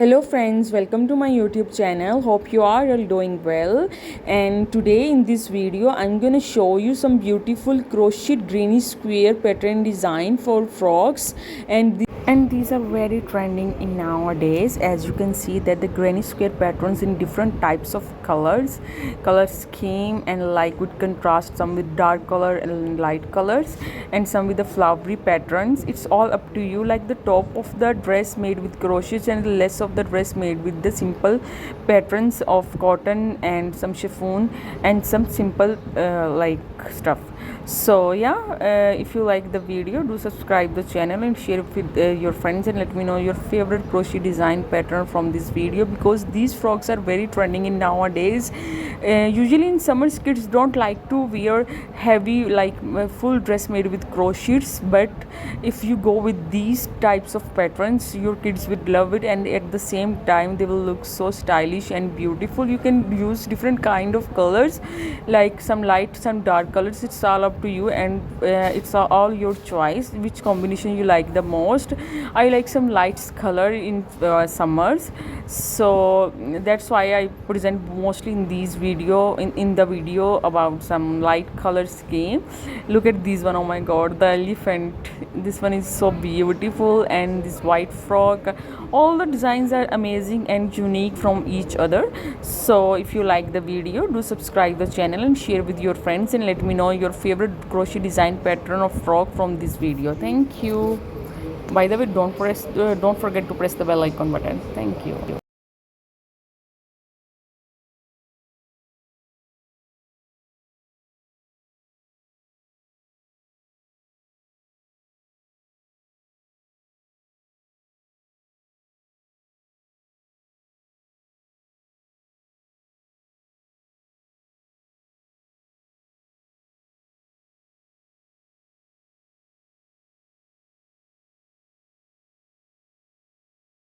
Hello friends, welcome to my YouTube channel. Hope you are all doing well. And today in this video I'm gonna show you some beautiful crochet granny square pattern design for frocks, and these are very trending in nowadays. As you can see that the granny square patterns in different types of color scheme, and like with contrast, some with dark color and light colors, and some with the flowery patterns. It's all up to you, like the top of the dress made with crochets and the less of the dress made with the simple patterns of cotton and some chiffon and some simple like stuff. So yeah, if you like the video, do subscribe the channel and share it with your friends, and let me know your favorite crochet design pattern from this video, because these frocks are very trending in nowadays. Usually in summers kids don't like to wear heavy like full dress made with crochets, but if you go with these types of patterns your kids would love it, and at the same time they will look so stylish and beautiful. You can use different kind of colors, like some light, some dark colors. It's all up to you, and it's all your choice which combination you like the most. I like some light color in summers, so that's why I present mostly in these in the video about some light color scheme. Look at this one. Oh my god, the elephant. This one is so beautiful, and this white frock. All the designs are amazing and unique from each other. So if you like the video, do subscribe the channel and share with your friends, and let me know your favorite crochet design pattern of frock from this video. Thank you. By the way, don't forget to press the bell icon button. Thank you.